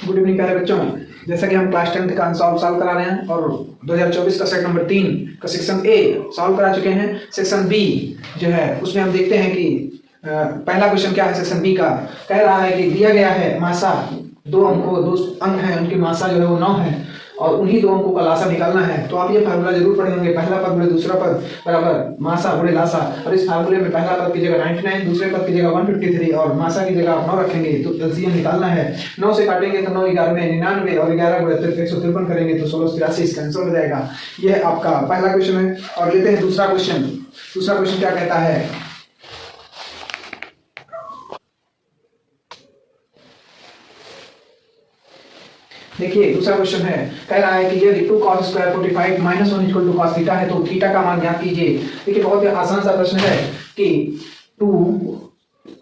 Good evening प्यारे बच्चों। जैसा कि हम क्लास 10 का आंसर सॉल्व करा रहे हैं और 2024 का सेट नंबर 3 का सेक्शन ए सॉल्व करा चुके हैं। सेक्शन बी जो है उसमें हम देखते हैं कि पहला क्वेश्चन क्या है। सेक्शन बी का कह रहा है कि दिया गया है मासा दो अंक है, उनकी मासा जो है वो 9 है और उन्हीं दो अंकों का लासा निकालना है। तो आप ये फार्मूला जरूर पढ़े होंगे, पहला पद बड़े दूसरा पद बराबर मासा बड़े लासा। और इस फार्मूले में पहला पद की जगह 99, दूसरे पद की जगह 153 और मासा की जगह आप 9 रखेंगे तो एलसीएम निकालना है। 9 से काटेंगे तो 9 11 में 99 और 11 को 153 करेंगे तो 1683 इसका आंसर हो जाएगा। यह आपका पहला क्वेश्चन है। और लेते हैं दूसरा क्वेश्चन। दूसरा क्वेश्चन क्या कहता है, देखिए दूसरा क्वेश्चन है, कह रहा है कि यदि 2 cos square 45 minus 1 equal to cos theta है तो थीटा का मान ज्ञात कीजिए। देखिए बहुत ही आसान सा प्रश्न है कि 2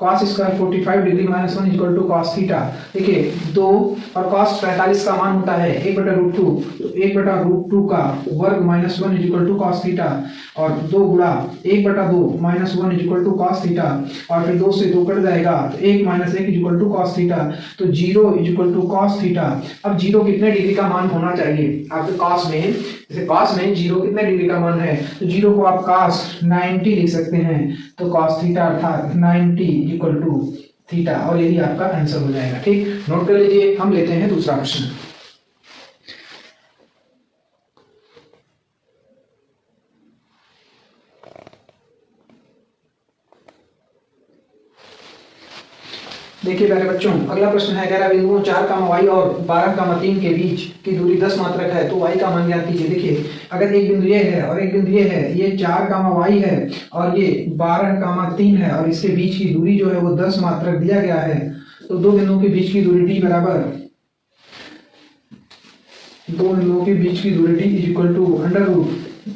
cos square 45 degree minus 1 equal to cos theta. देखिए 2 और cos 45 का मान होता है 1/√2, तो 1/√2 का वर्ग minus 1 equal to cos theta और 2 गुणा 1/2 minus 1 equal to cos theta और फिर 2 से 2 कट जाएगा तो 1 minus 1 equal to cos theta, तो 0 इक्वल टू cos थीटा। अब 0 कितने डिग्री का मान होना चाहिए आपके cos में, जैसे cos में 0 कितने डिग्री का मान है तो 0 को आप cos 90 लिख सकते हैं, तो cos थीटा अर्थात 90 इक्वल टू थीटा और यही आपका आंसर हो जाएगा। ठीक, नोट कर लीजिए। हम लेते हैं दूसरा क्वेश्चन। देखिए प्यारे बच्चों, अगला प्रश्न है, कह रहा है बिंदुओं 4, y और 12, 3 के बीच की दूरी 10 मात्रक है तो y का मान ज्ञात कीजिए। देखिए अगर एक बिंदु ये है और एक बिंदु ये है, ये 4, y है और ये 12, 3 है और इसके बीच की दूरी जो है वो 10 मात्रक दिया गया है, तो दो बिंदुओं के बीच की दूरी d बराबर, दो बिंदुओं के बीच की दूरी d is equal to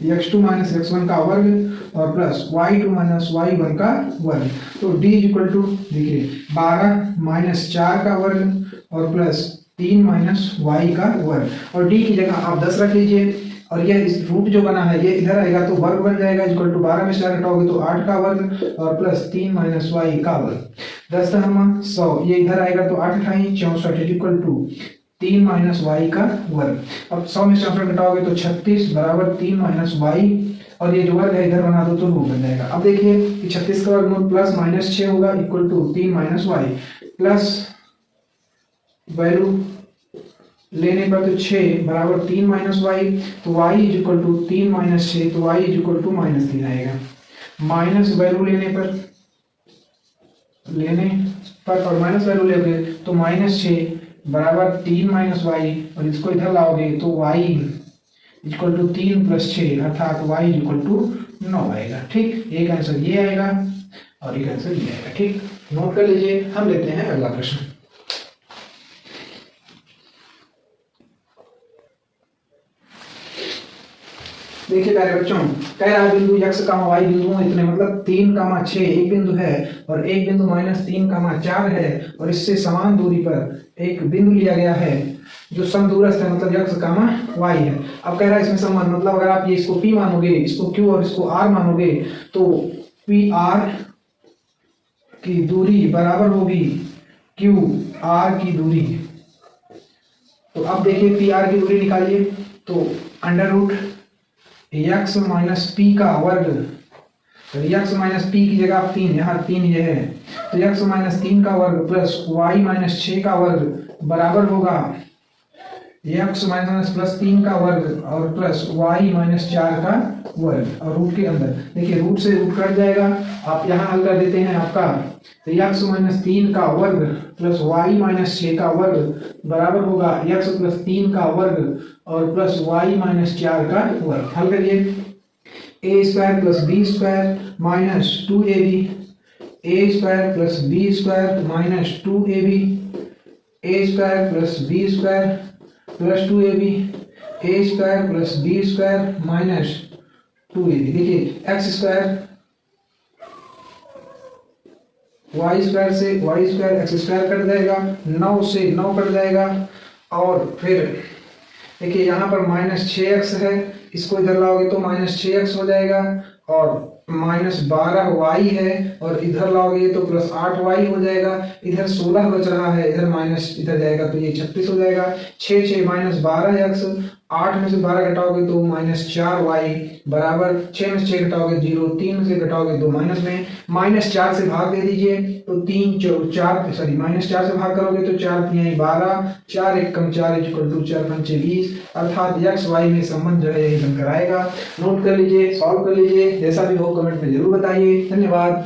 √x2 minus x1 का वर्ग और प्लस y2 माइनस y1 का वर्ग। तो d इज इक्वल टू देखिए 12 माइनस 4 का वर्ग और प्लस 3 माइनस y का वर्ग और d की जगह आप 10 रख लीजिए और यह इस रूट जो बना है ये इधर आएगा तो वर्ग बन जाएगा इक्वल टू 12 में 4 घटाओगे तो 8 का वर्ग और प्लस 3 माइनस y का वर्ग। 10 हम 100, ये इधर आएगा तो 8 × 64 इक्वल टू 3 माइनस y का वर्ग। अब 100 में 64 घटाओगे तो 36 बराबर 3 माइनस y और ये जो वर्ग है इधर बना दो तो रूट बन जाएगा। अब देखिए कि 36 का वर्गमूल प्लस माइनस 6 होगा equal to 3 minus y plus value लेने पर तो 6 बराबर 3 माइनस y, तो y is equal to 3 minus 6 तो y इज इक्वल टू -3 आएगा। माइनस वैल्यू लेने पर और माइनस वैल्यू लेंगे तो -6 बराबर 3 माइनस y और इसको इधर लाओगे तो y इक्वल टू 3 + 6 अर्थात y इक्वल टू 9 आएगा। ठीक, एक आंसर ये आएगा और एक आंसर ये आएगा। ठीक, नोट कर लीजिए। हम लेते हैं अगला प्रश्न। देखिए प्यारे बच्चों, कह रहा है बिंदु x, y बिंदुओं इतने मतलब 3, 6 एक बिंदु है और एक बिंदु -3, 4 है और इससे समान दूरी पर एक बिंदु लिया गया है जो समदूरस्थ है मतलब x, y है। अब कह रहा है इसमें संबंध मतलब अगर आप ये इसको p मानोगे, इसको q और इसको r मानोगे तो pr की दूरी बराबर होगी qr की दूरी। तो अब देखिए pr की दूरी निकालिए तो √x माइनस p का वर्ग, तो x माइनस p की जगह आप 3, यहाँ 3 ये है तो x माइनस 3 का वर्ग प्लस y माइनस 6 का वर्ग बराबर होगा x माइनस प्लस 3 का वर्ग और प्लस y माइनस 4 का वर्ग और रूट के अंदर देखिए रूट से रूट कट जाएगा। आप यहाँ हल कर देते हैं आपका तो x माइनस 3 का वर्ग प्लस y माइनस 6 का वर्ग बराबर होगा x प्लस 3 का वर्ग और प्लस y माइनस 4 का वर्ग। हल करिए a² plus b² minus 2ab, a² plus b² minus 2ab, a² plus b² plus 2ab, a² plus b² minus 2ab। देखिए x² y² से y² x² कट जाएगा, 9 से 9 कट जाएगा और फिर देखिए यहाँ पर -6x है, इसको इधर लाओगे तो -6x हो जाएगा और -12y है और इधर लाओगे तो +8y हो जाएगा। इधर 16 बच रहा है, इधर माइनस इधर जाएगा तो ये 36 हो जाएगा। 6 6 -12x, 8 में से 12 घटाओगे तो -4y बराबर 6 में से 6 घटाओगे 0, 3 में से घटाओगे तो माइनस में, -4 से भाग दे दीजिए तो 3 4 सॉरी -4 से भाग करोगे तो 4 3 12, 4 1 कम 4 4 5 20, अर्थात x y में संबंध जो है यही बनकर आएगा। नोट कर लीजिए, सॉल्व कर लीजिए, जैसा भी हो कमेंट में जरूर बताइए। धन्यवाद।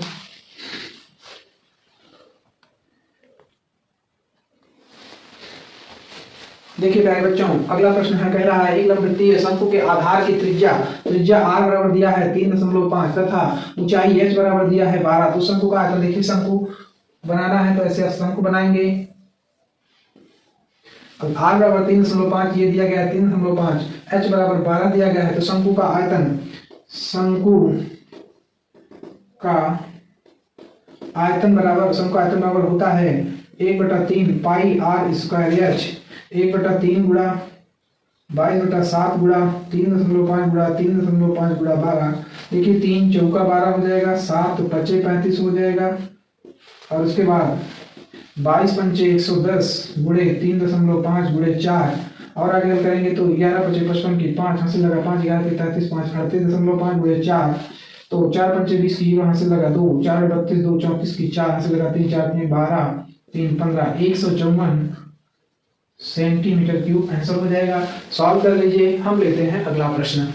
देखिए प्यारे बच्चों, अगला प्रश्न है, कह रहा है एक लंबवृत्तीय शंकु के आधार की त्रिज्या r बराबर दिया है 3.5 तथा ऊंचाई h बराबर दिया है 12। तो शंकु का आयतन देखिए, शंकु बनाना है तो ऐसे शंकु बनाएंगे। अब r बराबर 3.5 ये दिया गया है 3.5, h बराबर 12 दिया गया है, तो शंकु का आयतन शंकु आयतन बराबर होता है 1/3 पाई r स्क्वायर h, 1/3 गुणा 22/7 गुणा 3.5 गुणा 3.5 गुणा 12। देखिए 3 चौका 12 हो जाएगा, 7 पचे 35 हो जाएगा और उसके बाद 22 पंचे 110 गुणे 3.5 गुणे 4 और आगे हम करेंगे तो 11 पचे 55 की 5 हाथ से लगा 5 11 के 33 5 38.5 गुणे 4, तो 4 पंचे 20 की हाथ से लगा 2 4 32 2 34 की 4 हाथ से लगा 3 4 3 12 3 15 154 सेंटीमीटर क्यूब आंसर हो जाएगा। सॉल्व कर लीजिए। हम लेते हैं अगला प्रश्न।